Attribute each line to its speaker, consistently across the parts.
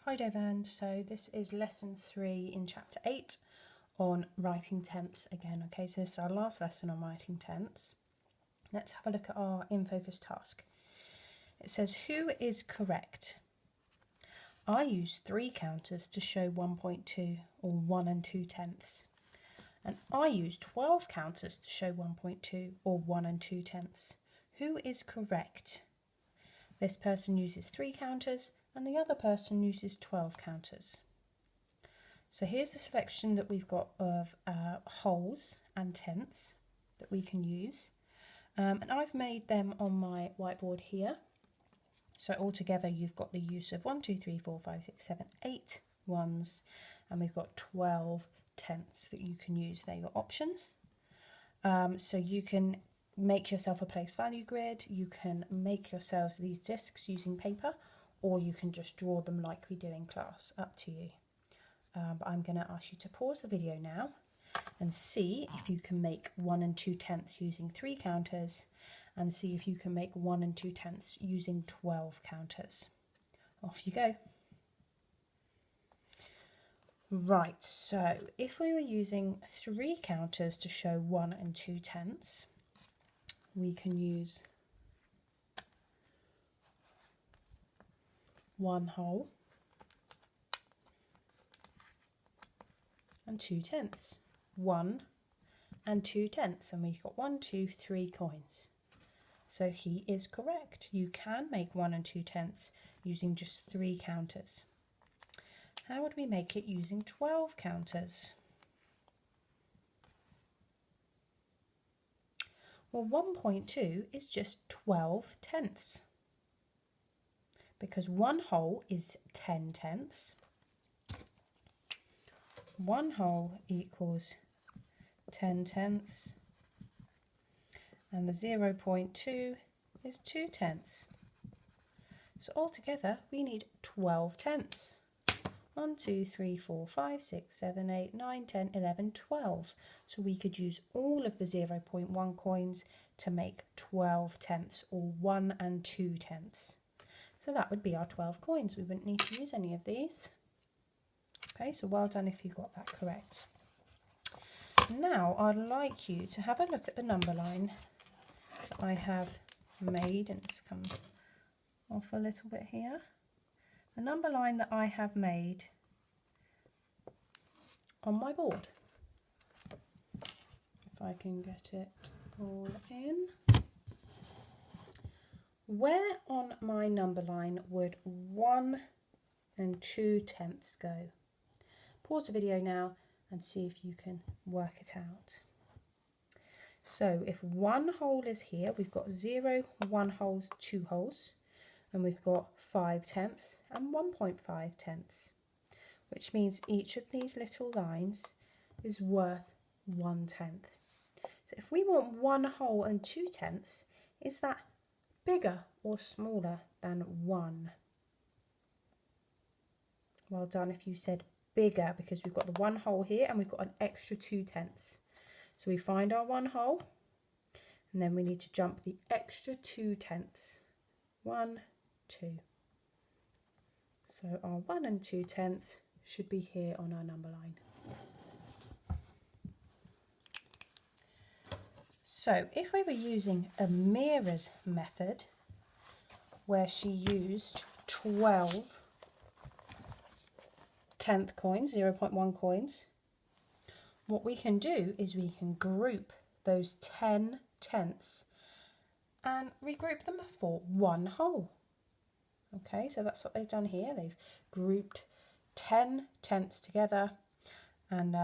Speaker 1: Hi Devan, so this is lesson 3 in chapter 8 on writing tense again. Okay, so this is our last lesson on writing tense. Let's have a look at our in focus task. It says, who is correct? I use 3 counters to show 1.2 or 1 2/10. And I use 12 counters to show 1.2 or 1 2/10. Who is correct? This person uses 3 counters and the other person uses 12 counters. So here's the selection that we've got of wholes and tenths that we can use. And I've made them on my whiteboard here. So altogether you've got the use of 1, 2, 3, 4, 5, 6, 7, 8 ones, and we've got 12 tenths that you can use. They're your options. So you can make yourself a place value grid, you can make yourselves these discs using paper, or you can just draw them like we do in class, up to you. But I'm going to ask you to pause the video now and see if you can make 1 2/10 using 3 counters, and see if you can make 1 2/10 using 12 counters. Off you go. Right, so if we were using 3 counters to show 1 2/10, we can use 1 whole and 2/10, 1 2/10, and we've got 1, 2, 3 coins. So he is correct. You can make 1 2/10 using just 3 counters. How would we make it using 12 counters? Well, 1.2 is just 12 tenths, because 1 whole is 10 tenths. 1 whole equals 10 tenths, and the 0.2 is 2 tenths. So altogether we need 12 tenths. 1, 2, 3, 4, 5, 6, 7, 8, 9, 10, 11, 12. So we could use all of the 0.1 coins to make 12 tenths, or 1 2/10. So that would be our 12 coins. We wouldn't need to use any of these. Okay, so well done if you got that correct. Now I'd like you to have a look at the number line that I have made, and it's come off a little bit here. The number line that I have made on my board. If I can get it all in. Where on my number line would 1 2/10 go? Pause the video now and see if you can work it out. So if 1 whole is here, we've got 0, 1 wholes, 2 wholes, and we've got 5 tenths and 1.5 tenths, which means each of these little lines is worth 1 tenth. So if we want 1 whole and 2 tenths, is that bigger or smaller than 1? Well done if you said bigger, because we've got the 1 whole here and we've got an extra 2 tenths. So we find our 1 whole, and then we need to jump the extra 2 tenths. 1, 2. So our 1 2/10 should be here on our number line. So if we were using Amira's method, where she used 12 tenth coins, 0.1 coins, what we can do is we can group those 10 tenths and regroup them for 1 whole. Okay, so that's what they've done here. They've grouped 10 tenths together and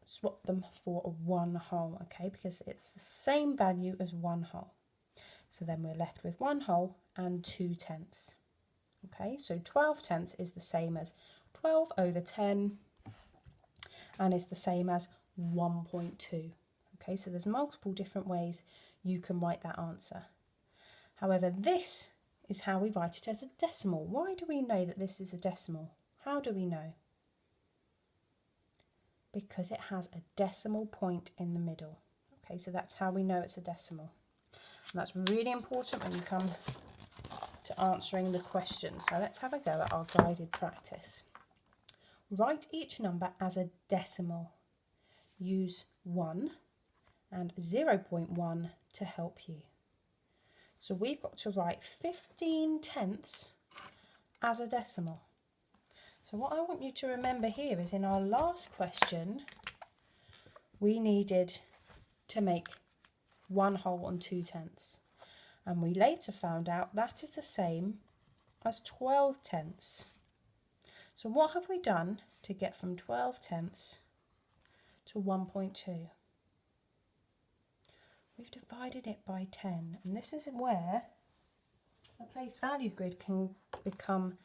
Speaker 1: swapped them for a 1 whole, okay, because it's the same value as 1 whole. So then we're left with 1 whole and 2 tenths. Okay, so 12 tenths is the same as 12 over 10 and is the same as 1.2. Okay, so there's multiple different ways you can write that answer. However, this is how we write it as a decimal. Why do we know that this is a decimal? How do we know? Because it has a decimal point in the middle. Okay, so that's how we know it's a decimal. And that's really important when you come to answering the question. So let's have a go at our guided practice. Write each number as a decimal. Use 1 and 0.1 to help you. So we've got to write 15 tenths as a decimal. So what I want you to remember here is in our last question, we needed to make 1 whole and 2 tenths. And we later found out that is the same as 12 tenths. So what have we done to get from 12 tenths to 1.2? We've divided it by 10, and this is where a place value grid can become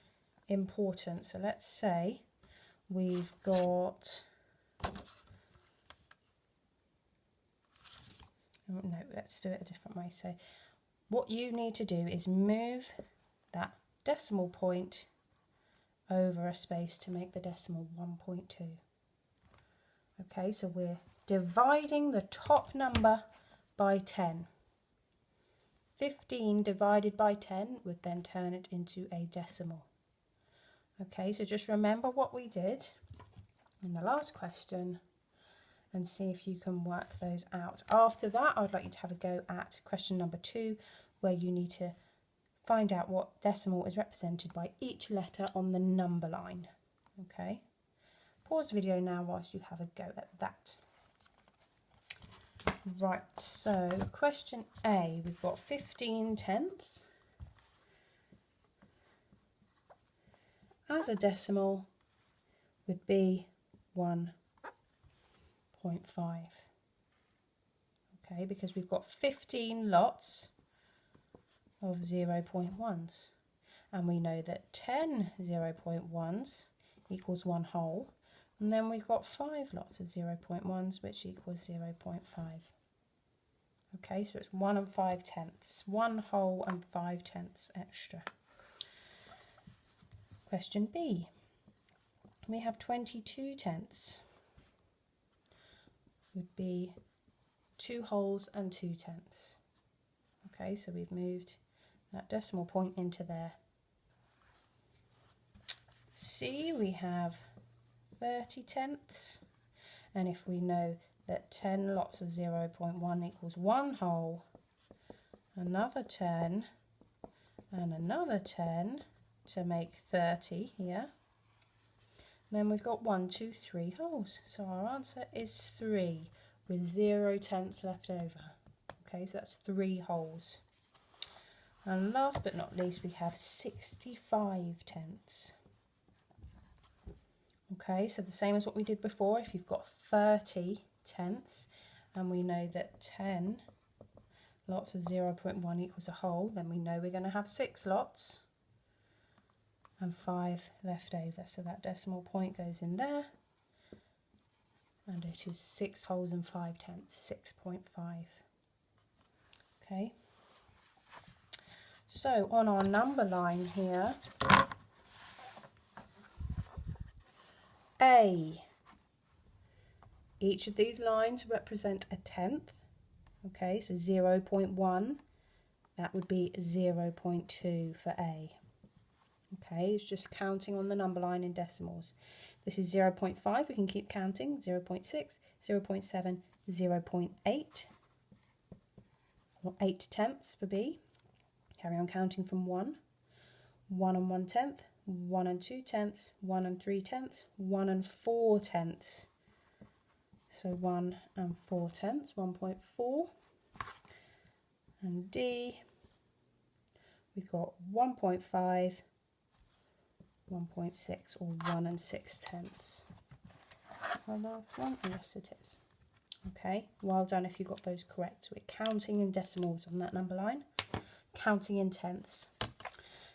Speaker 1: important. So let's say we've got, no, let's do it a different way. So what you need to do is move that decimal point over a space to make the decimal 1.2. Okay, so we're dividing the top number by 10. 15 divided by 10 would then turn it into a decimal. Okay, so just remember what we did in the last question and see if you can work those out. After that, I'd like you to have a go at question number 2, where you need to find out what decimal is represented by each letter on the number line. Okay, pause the video now whilst you have a go at that. Right, so question A, we've got 15 tenths. As a decimal would be 1.5. Okay, because we've got 15 lots of 0.1s. And we know that 10 0.1s equals 1 whole. And then we've got 5 lots of 0.1s, which equals 0.5. Okay, so it's 1 and 5 tenths. 1 whole and 5 tenths extra. Question B. We have 22 tenths. Would be 2 wholes and 2 tenths. Okay, so we've moved that decimal point into there. C, we have 30 tenths, and if we know that 10 lots of 0.1 equals 1 whole, another 10 and another 10 to make 30 here, then we've got 1, 2, 3 wholes. So our answer is 3 with 0 tenths left over. Okay, so that's 3 wholes. And last but not least, we have 65 tenths. Okay, so the same as what we did before. If you've got 30 tenths and we know that 10 lots of 0.1 equals a whole, then we know we're going to have 6 lots and 5 left over. So that decimal point goes in there, and it is 6 wholes and 5 tenths, 6.5. Okay, so on our number line here, A, each of these lines represent a tenth. Okay, so 0.1, that would be 0.2 for A. Okay, it's just counting on the number line in decimals. This is 0.5, we can keep counting, 0.6, 0.7, 0.8, or 8 tenths for B. Carry on counting from 1, 1 and 1 tenth, 1 and 2 tenths, 1 and 3 tenths, 1 and 4 tenths. So 1 and 4 tenths, 1.4. And D, we've got 1.5, 1.6, or 1 and 6 tenths. Our last one, yes it is. Okay, well done if you got those correct. We're counting in decimals on that number line, counting in tenths.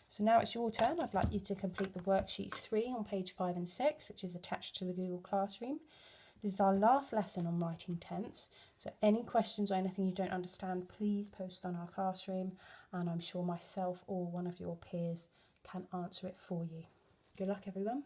Speaker 1: So now it's your turn. I'd like you to complete the worksheet 3 on page 5 and 6, which is attached to the Google Classroom. This is our last lesson on writing tenths. So any questions or anything you don't understand, please post on our classroom, and I'm sure myself or one of your peers can answer it for you. Good luck, everyone.